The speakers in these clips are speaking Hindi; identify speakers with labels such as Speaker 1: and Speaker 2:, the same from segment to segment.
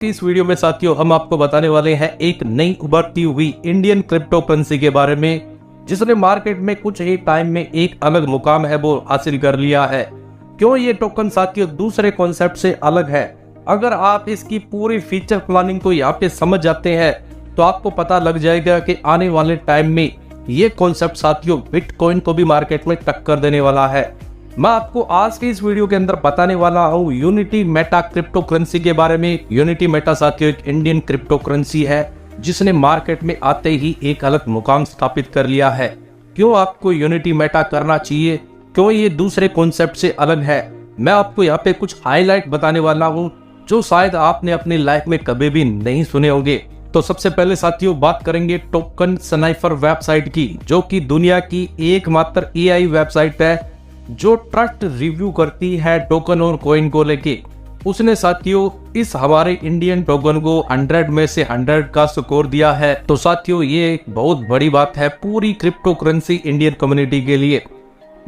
Speaker 1: इस वीडियो में साथियों हम आपको बताने वाले हैं एक नई उभरती हुई इंडियन क्रिप्टो करेंसी के बारे में, जिसने मार्केट में कुछ ही टाइम में एक अलग मुकाम है वो हासिल कर लिया है। क्यों ये टोकन साथियों दूसरे कॉन्सेप्ट से अलग है? अगर आप इसकी पूरी फीचर प्लानिंग को यहाँ पे समझ जाते हैं तो आपको पता लग जाएगा कि आने वाले टाइम में ये कॉन्सेप्ट साथियों बिटकॉइन को भी मार्केट में टक्कर देने वाला है। मैं आपको आज के इस वीडियो के अंदर बताने वाला हूँ यूनिटी मेटा क्रिप्टो करेंसी के बारे में। यूनिटी मेटा साथियों एक इंडियन क्रिप्टो करेंसी है जिसने मार्केट में आते ही एक अलग मुकाम स्थापित कर लिया है। क्यों आपको यूनिटी मेटा करना चाहिए, क्यों ये दूसरे कॉन्सेप्ट से अलग है, मैं आपको यहाँ पे कुछ हाईलाइट बताने वाला हूँ जो शायद आपने अपनी लाइफ में कभी भी नहीं सुने होंगे। तो सबसे पहले साथियों बात करेंगे टोकन स्नाइपर वेबसाइट की, जो कि दुनिया की एकमात्र एआई वेबसाइट है जो ट्रस्ट रिव्यू करती है टोकन और कॉइन को लेके। उसने साथियों इस हमारे इंडियन टोकन को 100 में से 100 का स्कोर दिया है। तो साथियों ये एक बहुत बड़ी बात है पूरी क्रिप्टो करेंसी इंडियन कम्युनिटी के लिए।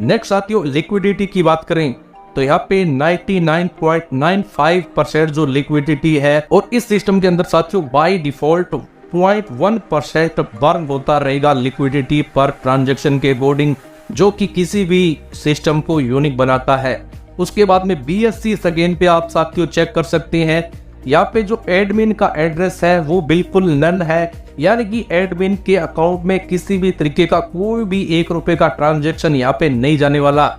Speaker 1: नेक्स्ट साथियों लिक्विडिटी की बात करें तो यहाँ पे 99.95% जो लिक्विडिटी है, और इस सिस्टम के अंदर साथियों बाय डिफॉल्ट 0.1% बर्न होता रहेगा लिक्विडिटी पर ट्रांजैक्शन के अकॉर्डिंग, जो कि किसी भी सिस्टम को यूनिक बनाता है। उसके बाद में BSC सेकेंड पे आप साथियों चेक कर सकते हैं। यहाँ पे जो एडमिन का एड्रेस है वो बिल्कुल नन है, यानी कि एडमिन के अकाउंट में किसी भी तरीके का कोई भी ₹1 का ट्रांजैक्शन यहाँ पे नहीं जाने वाला।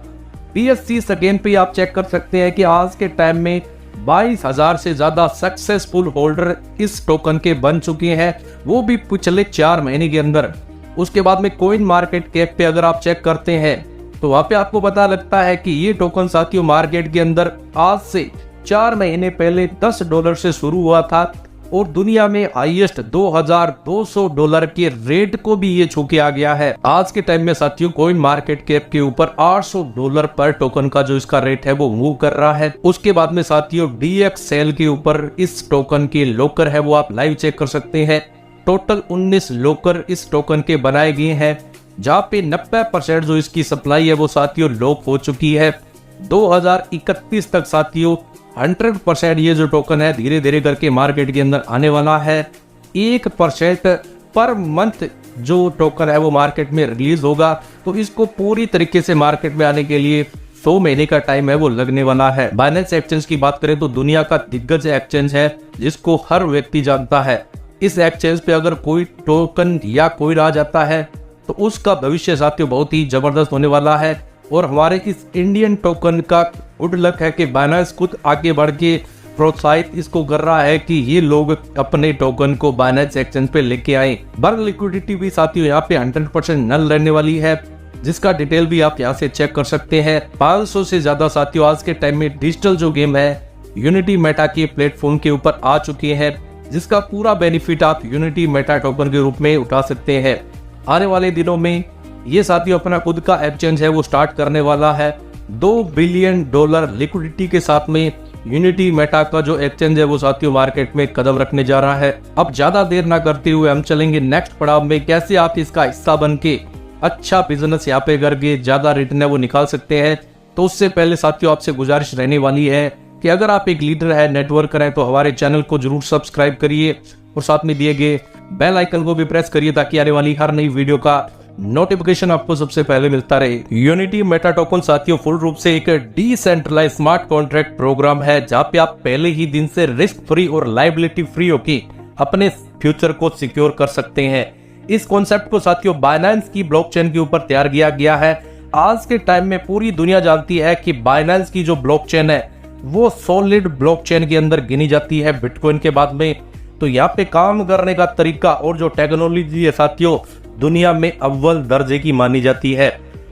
Speaker 1: BSC सेकेंड पे आप चेक कर सकते हैं कि आज के टाइम में 22,000 से ज्यादा सक्सेसफुल होल्डर इस टोकन के बन चुके हैं, वो भी पिछले 4 महीने के अंदर। उसके बाद में कॉइन मार्केट कैप पे अगर आप चेक करते हैं तो वहां पे आपको पता लगता है कि ये टोकन साथियों मार्केट के अंदर आज से 4 महीने पहले $10 से शुरू हुआ था और दुनिया में हाईएस्ट $2,200 के रेट को भी ये छू के आ गया है। आज के टाइम में साथियों कॉइन मार्केट कैप के ऊपर $800 पर टोकन का जो इसका रेट है वो मूव कर रहा है। उसके बाद में साथियों DXL के ऊपर इस टोकन के लोकर है वो आप लाइव चेक कर सकते हैं। टोटल 19 लोकर इस टोकन के बनाए गए हैं, जहाँ पे 90% जो इसकी सप्लाई है वो साथियों लॉक हो चुकी है। 2031 तक साथियों 100% ये जो टोकन है धीरे धीरे करके मार्केट के अंदर आने वाला है। 1% पर मंथ जो टोकन है वो मार्केट में रिलीज होगा, तो इसको पूरी तरीके से मार्केट में आने के लिए 100 महीने का टाइम है वो लगने वाला है। बाइनेंस एक्सचेंज की बात करें तो दुनिया का दिग्गज एक्सचेंज है जिसको हर व्यक्ति जानता है। इस एक्सचेंज पे अगर कोई टोकन या कोई आ जाता है तो उसका भविष्य साथियों बहुत ही जबरदस्त होने वाला है। और हमारे इस इंडियन टोकन का गुड लक है कि बाइनेंस खुद आगे बढ़ के प्रोत्साहित इसको कर रहा है कि ये लोग अपने टोकन को बाइनेंस एक्सचेंज पे लेके आए। बर्न लिक्विडिटी भी साथियों यहाँ पे 100% नल रहने वाली है, जिसका डिटेल भी आप यहाँ से चेक कर सकते हैं। 500 से ज्यादा साथियों आज के टाइम में डिजिटल जो गेम है यूनिटी मेटा के प्लेटफॉर्म के ऊपर आ चुके हैं, जिसका पूरा बेनिफिट आप यूनिटी मेटा टोकन के रूप में उठा सकते हैं। आने वाले दिनों में ये साथियों अपना खुद का एक्सचेंज है वो स्टार्ट करने वाला है। $2 बिलियन लिक्विडिटी के साथ में यूनिटी मेटा का जो एक्सचेंज है वो साथियों मार्केट में कदम रखने जा रहा है। अब ज्यादा देर ना करते हुए हम चलेंगे नेक्स्ट पड़ाव में, कैसे आप इसका हिस्सा बन के अच्छा बिजनेस यहाँ पे करके ज्यादा रिटर्न है वो निकाल सकते हैं। तो उससे पहले साथियों आपसे गुजारिश रहने वाली है कि अगर आप एक लीडर है, नेटवर्कर है, तो हमारे चैनल को जरूर सब्सक्राइब करिए और साथ में दिए गए बेल आइकन को भी प्रेस करिए ताकि आने वाली हर नई वीडियो का नोटिफिकेशन आपको सबसे पहले मिलता रहे। यूनिटी मेटा टोकन साथियों फुल रूप से एक डिसेंट्रलाइज स्मार्ट कॉन्ट्रैक्ट प्रोग्राम है, जहां पे आप पहले ही दिन से रिस्क फ्री और लायबिलिटी फ्री होकर अपने फ्यूचर को सिक्योर कर सकते हैं। इस कॉन्सेप्ट को साथियों बाइनेंस की ब्लॉकचेन के ऊपर तैयार किया गया है। आज के टाइम में पूरी दुनिया जानती है कि बाइनेंस की जो ब्लॉकचेन है वो सॉलिड ब्लॉकचेन के अंदर गिनी जाती है बिटकॉइन के बाद में। तो यहाँ पे काम करने का तरीका और जो टेक्नोलॉजी है साथियों दुनिया में अव्वल दर्जे की मानी जाती है।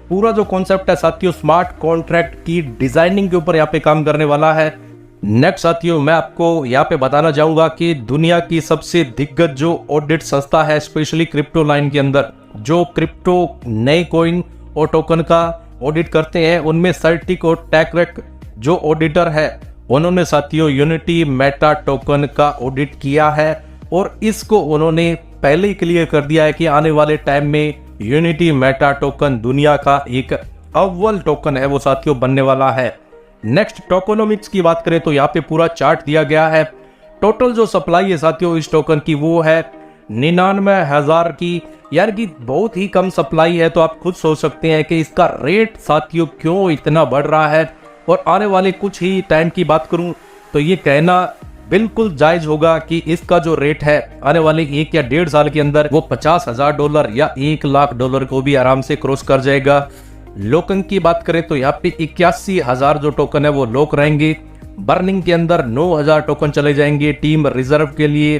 Speaker 1: पूरा जो कॉन्सेप्ट है साथियों स्मार्ट कॉन्ट्रैक्ट की डिजाइनिंग के ऊपर यहाँ पे काम करने वाला है। नेक्स्ट साथियों मैं आपको यहाँ पे बताना चाहूंगा कि दुनिया की सबसे दिग्गज जो ऑडिट संस्था है स्पेशली क्रिप्टो लाइन के अंदर जो क्रिप्टो नए कॉइन और टोकन का ऑडिट करते हैं, उनमें सर्टिक और टैक्रेक जो ऑडिटर है उन्होंने साथियों यूनिटी मेटा टोकन का ऑडिट किया है और इसको उन्होंने पहले ही क्लियर कर दिया है कि आने वाले टाइम में यूनिटी मेटा टोकन दुनिया का एक अव्वल टोकन है वो साथियों बनने वाला है। नेक्स्ट टोकोनोमिक्स की बात करें तो यहाँ पे पूरा चार्ट दिया गया है। टोटल जो सप्लाई है साथियों इस टोकन की वो है 99,000 की, यानी कि बहुत ही कम सप्लाई है। तो आप खुद सोच सकते हैं कि इसका रेट साथियों क्यों इतना बढ़ रहा है। और आने वाले कुछ ही टाइम की बात करूं तो ये कहना बिल्कुल जायज होगा कि इसका जो रेट है आने वाले 1 या 1.5 साल के अंदर वो $50,000 या $1,00,000 को भी आराम से क्रॉस कर जाएगा। लोकन की बात करें तो यहाँ पे 81,000 जो टोकन है वो लोक रहेंगे। बर्निंग के अंदर 9,000 टोकन चले जाएंगे। टीम रिजर्व के लिए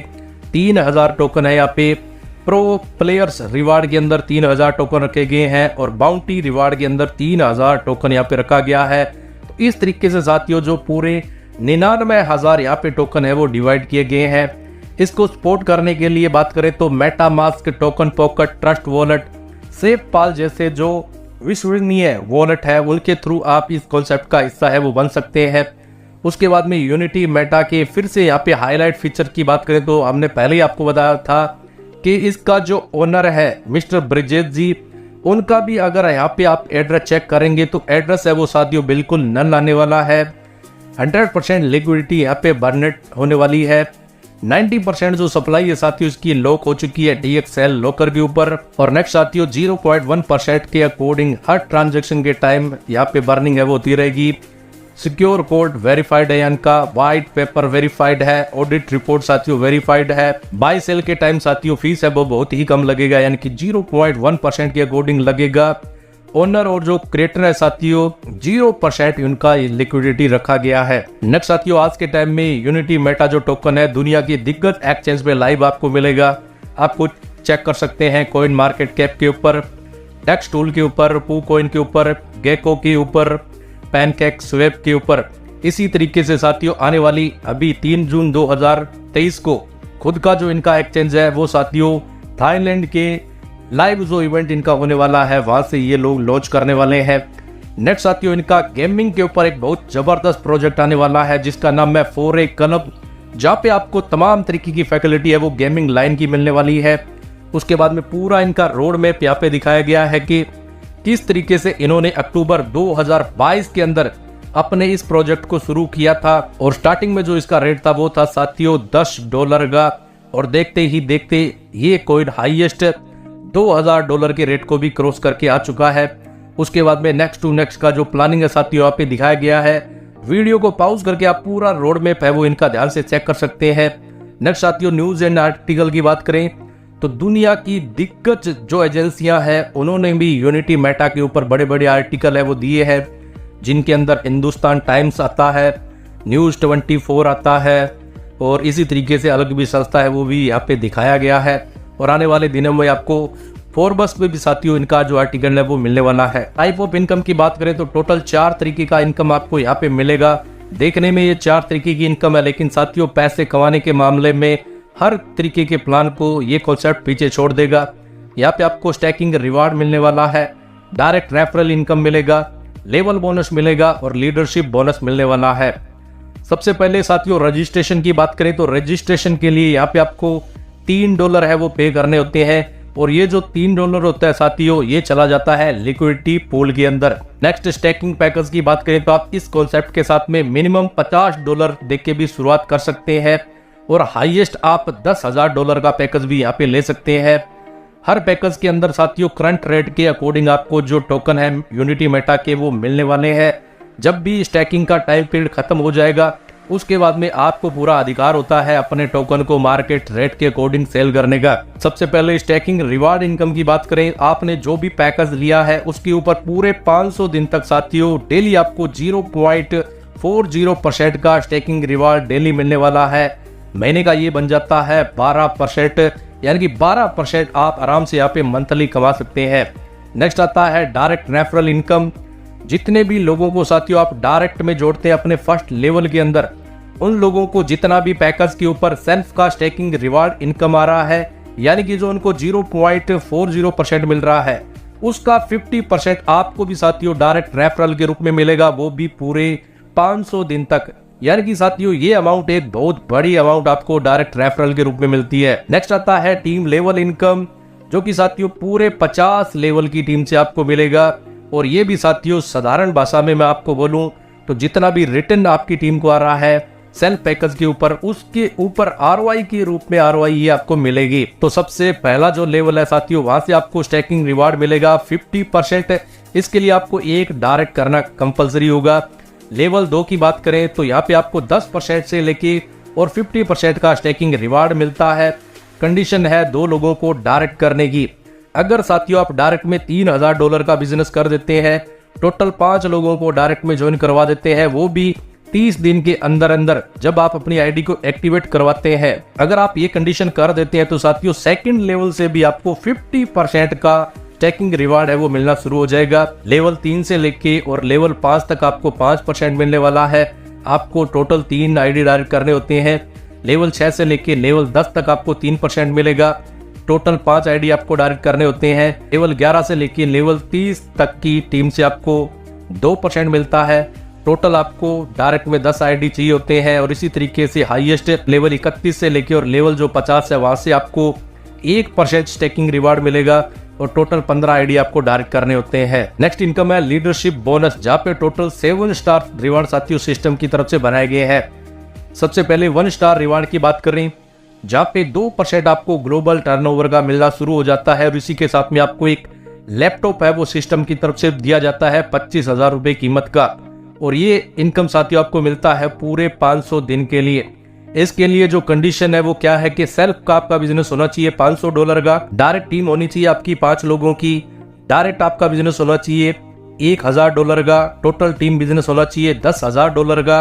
Speaker 1: 3,000 टोकन है। यहाँ पे प्रो प्लेयर्स रिवार्ड के अंदर 3,000 टोकन रखे गए हैं और बाउंटी रिवार्ड के अंदर 3,000 टोकन यहाँ पे रखा गया है। तो इस तरीके से साथियों जो पूरे 99,000 यहाँ पे टोकन है वो डिवाइड किए गए हैं। इसको सपोर्ट करने के लिए बात करें तो MetaMask, Token Pocket, Trust Wallet, SafePal जैसे जो विश्वसनीय वॉलेट है उनके थ्रू आप इस कॉन्सेप्ट का हिस्सा है वो बन सकते हैं। उसके बाद में यूनिटी मेटा के फिर से यहाँ पे हाईलाइट फीचर की बात करें तो हमने पहले ही आपको बताया था कि इसका जो ओनर है मिस्टर ब्रिजेश जी, उनका भी अगर यहाँ पे आप एड्रेस चेक करेंगे तो एड्रेस है वो साथियों बिल्कुल नल आने वाला है। 100% लिक्विडिटी यहाँ पे बर्नेट होने वाली है। 90% जो सप्लाई है साथियों इसकी लॉक हो चुकी है DXL लॉकर के ऊपर। और नेक्स्ट साथियों 0.1% के अकॉर्डिंग हर ट्रांजेक्शन के टाइम यहाँ पे बर्निंग है वो होती रहेगी। सिक्योर कोड वेरीफाइड है, इनका व्हाइट पेपर वेरीफाइड है, ऑडिट रिपोर्ट साथियों वेरीफाइड है। बाय सेल के टाइम साथियों फीस है वो बहुत ही कम लगेगा, यानी कि 0.1% के अकॉर्डिंग लगेगा। ओनर और जो क्रिएटर है साथियों 0% उनका लिक्विडिटी रखा गया है। नेक्स्ट साथियों आज के टाइम में यूनिटी मेटा जो टोकन है दुनिया की दिग्गज एक्सचेंज पे लाइव आपको मिलेगा। आपको चेक कर सकते हैं कॉइन मार्केट कैप के ऊपर, डेक्स टूल के ऊपर, पूकॉइन के ऊपर, गेको के ऊपर, पैनकेक स्वेप के ऊपर। इसी तरीके से साथियों आने वाली अभी 3 जून 2023 को खुद का जो इनका एक्सचेंज है वो साथियों थाईलैंड के लाइव जो इवेंट इनका होने वाला है वहां से ये लोग लॉन्च करने वाले हैं। नेक्स्ट साथियों इनका गेमिंग के ऊपर एक बहुत जबरदस्त प्रोजेक्ट आने वाला है जिसका नाम है फोरे क्लब, जहाँ पे आपको तमाम तरीके की फैसिलिटी है वो गेमिंग लाइन की मिलने वाली है। उसके बाद में पूरा इनका रोड मैप यहाँ पे दिखाया गया है कि किस तरीके से इन्होंने अक्टूबर 2022 के अंदर अपने इस प्रोजेक्ट को शुरू किया था। और स्टार्टिंग में जो इसका रेट था वो था साथियों $10 का, और देखते ही देखते ये कोइन हाईएस्ट $2,000 के रेट को भी क्रॉस करके आ चुका है। उसके बाद में नेक्स्ट टू नेक्स्ट का जो प्लानिंग है साथियों यहाँ पे दिखाया गया है। वीडियो को पॉज करके आप पूरा रोड मैप है वो इनका ध्यान से चेक कर सकते हैं। नेक्स्ट साथियों न्यूज एंड आर्टिकल की बात करें तो दुनिया की दिग्गज जो एजेंसियां हैं उन्होंने भी यूनिटी मेटा के ऊपर बड़े बड़े आर्टिकल है वो दिए हैं, जिनके अंदर हिंदुस्तान टाइम्स आता है, न्यूज 24 आता है और इसी तरीके से अलग भी संस्था है वो भी यहाँ पे दिखाया गया है। और आने वाले दिनों में आपको फोर्ब्स पे भी साथियों इनका जो आर्टिकल है वो मिलने वाला है। टाइप ऑफ इनकम की बात करें तो टोटल 4 तरीके का इनकम आपको यहाँ पे मिलेगा। देखने में ये 4 तरीके की इनकम है, लेकिन साथियों पैसे कमाने के मामले में हर तरीके के प्लान को ये कॉन्सेप्ट पीछे छोड़ देगा। यहाँ पे आपको स्टैकिंग रिवार्ड मिलने वाला है, डायरेक्ट रेफरल इनकम मिलेगा, लेवल बोनस मिलेगा और लीडरशिप बोनस मिलने वाला है। सबसे पहले साथियों रजिस्ट्रेशन की बात करें तो रजिस्ट्रेशन के लिए यहाँ पे आपको $3 है वो पे करने होते हैं, और ये जो $3 होता है साथियों ये चला जाता है लिक्विडिटी पूल के अंदर। नेक्स्ट स्टैकिंग पैकेज की बात करें तो आप इस कॉन्सेप्ट के साथ में मिनिमम $50 देख के भी शुरुआत कर सकते हैं, और हाईएस्ट आप $10,000 का पैकेज भी यहाँ पे ले सकते हैं। हर पैकेज के अंदर साथियों करंट रेट के अकॉर्डिंग आपको जो टोकन है यूनिटी मेटा के वो मिलने वाले हैं। जब भी स्टैकिंग का टाइम पीरियड खत्म हो जाएगा उसके बाद में आपको पूरा अधिकार होता है अपने टोकन को मार्केट रेट के अकॉर्डिंग सेल करने का। सबसे पहले स्टैकिंग रिवार्ड इनकम की बात करें, आपने जो भी पैकेज लिया है उसके ऊपर पूरे 500 दिन तक साथियों डेली आपको 0.40% का स्टैकिंग रिवार्ड डेली मिलने वाला है। महीने का ये बन जाता है 12%, यानी कि 12% आप आराम से यहाँ पे मंथली कमा सकते हैं। नेक्स्ट आता है डायरेक्ट रेफरल इनकम। जितने भी लोगों को साथियों आप डायरेक्ट में जोड़ते हैं अपने फर्स्ट लेवल के अंदर, उन लोगों को जितना भी पैकेज के ऊपर सेल्फ का स्टैकिंग रिवार्ड इनकम आ रहा है, यानी कि जो उनको 0.40% मिल रहा है उसका 50% आपको भी साथियों डायरेक्ट रेफरल के रूप में मिलेगा, वो भी पूरे 500 दिन तक। यानी कि साथियों ये अमाउंट एक बहुत बड़ी अमाउंट आपको डायरेक्ट रेफरल के रूप में मिलती है। नेक्स्ट आता है टीम लेवल इनकम, जो कि साथियों पूरे 50 लेवल की टीम से आपको मिलेगा, और ये भी साथियों साधारण भाषा में मैं आपको बोलूं तो जितना भी रिटर्न आपकी टीम को आ रहा है सेल पैकेज के ऊपर, उसके ऊपर आरओआई के रूप में आरओआई ये आपको मिलेगी। तो सबसे पहला जो लेवल है साथियों, वहां से आपको स्टैकिंग रिवार्ड मिलेगा 50%। इसके लिए आपको एक डायरेक्ट करना कंपलसरी होगा। लेवल 2 की बात करें तो यहाँ पे आपको 10% से लेके और 50% का स्टैकिंग रिवार्ड मिलता है। कंडीशन है 2 लोगों को डायरेक्ट करने की। अगर साथियों आप डायरेक्ट में $3000 का बिजनेस कर देते हैं, टोटल 5 लोगों को डायरेक्ट में ज्वाइन करवा देते हैं, वो भी 30 दिन के अंदर अंदर जब आप अपनी आईडी को एक्टिवेट करवाते हैं। अगर आप ये कंडीशन कर देते हैं तो साथियों सेकंड लेवल से भी आपको 50% का स्टैकिंग रिवार्ड है वो मिलना शुरू हो जाएगा। लेवल 3 से लेके और लेवल 5 तक आपको 5% मिलने वाला है। आपको टोटल 3 आईडी डायरेक्ट करने होते हैं। लेवल 6 से लेके लेवल 10 तक आपको 3% मिलेगा। टोटल 5 आईडी आपको डायरेक्ट करने होते हैं। लेवल 11 से लेके लेवल 30 तक की टीम से आपको 2% मिलता है। टोटल आपको डायरेक्ट में 10 आईडी चाहिए होते हैं। और इसी तरीके से हाईएस्ट लेवल 31 से लेके और लेवल जो 50 है वहां से आपको 1% स्टैकिंग रिवार्ड मिलेगा और टोटल 15 आईडी आपको डायरेक्ट करने होते हैं। नेक्स्ट इनकम है लीडरशिप बोनस, जहाँ पे टोटल 7 स्टार रिवार्ड साथियों सिस्टम की तरफ से बनाए गए हैं। सबसे पहले 1 स्टार रिवार्ड की बात करें, जहाँ पे 2% आपको ग्लोबल टर्नओवर का मिलना शुरू हो जाता है और इसी के साथ में आपको एक लैपटॉप है वो सिस्टम की तरफ से दिया जाता है 25,000 रुपए कीमत का। और ये इनकम साथियों आपको मिलता है पूरे 500 दिन के लिए। इसके लिए जो कंडीशन है वो क्या है कि सेल्फ का आपका बिजनेस होना चाहिए $500 का, डायरेक्ट टीम होनी चाहिए आपकी 5 लोगों की, डायरेक्ट आपका बिजनेस होना चाहिए $1000 का, टोटल टीम बिजनेस होना चाहिए $10,000 का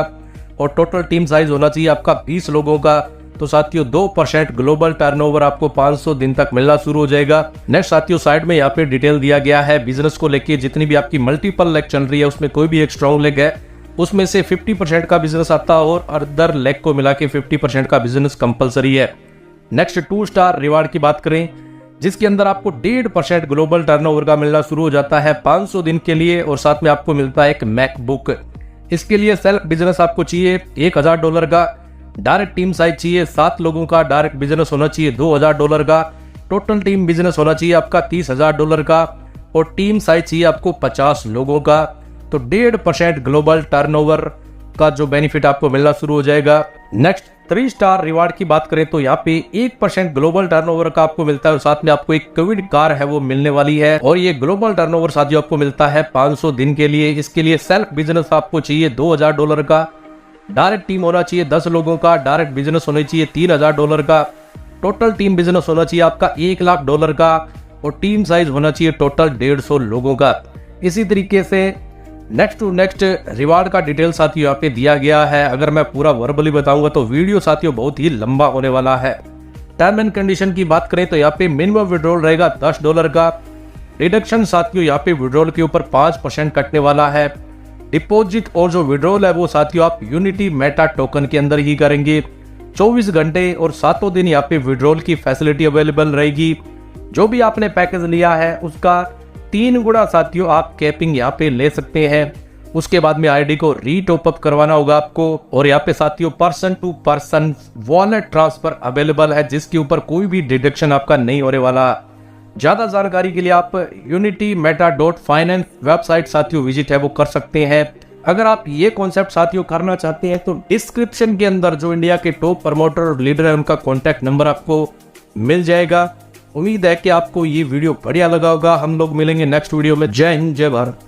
Speaker 1: और टोटल टीम साइज होना चाहिए आपका 20 लोगों का। तो साथियों 2% ग्लोबल टर्नओवर आपको 500 दिन तक मिलना शुरू हो जाएगा। नेक्स्ट साथियों साइड में यहाँ पे डिटेल दिया गया है बिजनेस को लेके, जितनी भी आपकी मल्टीपल लेग चल रही है उसमें कोई भी एक स्ट्रॉन्ग लेग है उसमें से 50% का बिजनेस आता है और अदर लेग को मिला के 50% का बिजनेस कंपलसरी है। नेक्स्ट 2 स्टार रिवार्ड की बात करें, जिसके अंदर आपको 1.5% ग्लोबल टर्नओवर का मिलना शुरू हो जाता है 500 दिन के लिए और साथ में आपको मिलता है एक मैकबुक। इसके लिए सेल्फ बिजनेस आपको चाहिए $1000 का, डायरेक्ट टीम साइज चाहिए 7 लोगों का, डायरेक्ट बिजनेस होना चाहिए $2000 का, टोटल टीम बिजनेस होना चाहिए आपका $30,000 का और टीम साइज चाहिए आपको 50 लोगों का। तो 1.5% ग्लोबल टर्नओवर का जो बेनिफिट आपको मिलना शुरू हो जाएगा। नेक्स्ट 3 स्टार रिवार्ड की बात करें तो यहाँ पे 1% ग्लोबल टर्नओवर का आपको मिलता है और साथ में आपको एक कोविड कार है वो मिलने वाली है और ये ग्लोबल टर्नओवर साथियों आपको मिलता है 500 दिन के लिए। इसके लिए सेल्फ बिजनेस आपको चाहिए $2000 का, डायरेक्ट टीम होना चाहिए 10 लोगों का, डायरेक्ट बिजनेस होना चाहिए $3000 का, टोटल टीम बिजनेस होना चाहिए आपका $1,00,000 का और टीम साइज होना चाहिए टोटल 150 लोगों का। इसी तरीके से नेक्स्ट टू नेक्स्ट रिवार्ड का डिटेल साथियों यहाँ पे दिया गया है। अगर मैं पूरा वर्बली बताऊंगा तो वीडियो साथियों बहुत ही लंबा होने वाला है। टर्म एंड कंडीशन की बात करें तो यहाँ पे मिनिमम विड्रॉल रहेगा $10 का। डिडक्शन साथियों यहाँ पे विड्रॉल के ऊपर 5% कटने वाला है। डिपॉजिट और जो विड्रॉल है वो साथियों आप यूनिटी मेटा टोकन के अंदर ही करेंगे। 24 घंटे और 7 दिन यहाँ पे विड्रॉल की फैसिलिटी अवेलेबल रहेगी। जो भी आपने पैकेज लिया है उसका 3 गुना साथियों आप कैपिंग यहाँ पे ले सकते हैं। उसके बाद में आईडी को रीटॉप अप करवाना होगा आपको और यहाँ पे साथियों person to person wallet transfer available है, जिसके ऊपर कोई भी डिडक्शन आपका नहीं होने वाला। ज्यादा जानकारी के लिए आप unitymeta.finance वेबसाइट साथियों विजिट है वो कर सकते हैं। अगर आप ये कॉन्सेप्ट साथियों करना चाहते हैं तो डिस्क्रिप्शन के अंदर जो इंडिया के टॉप प्रमोटर और लीडर है उनका कॉन्टैक्ट नंबर आपको मिल जाएगा। उम्मीद है कि आपको ये वीडियो बढ़िया लगा होगा। हम लोग मिलेंगे नेक्स्ट वीडियो में। जय हिंद, जय भारत।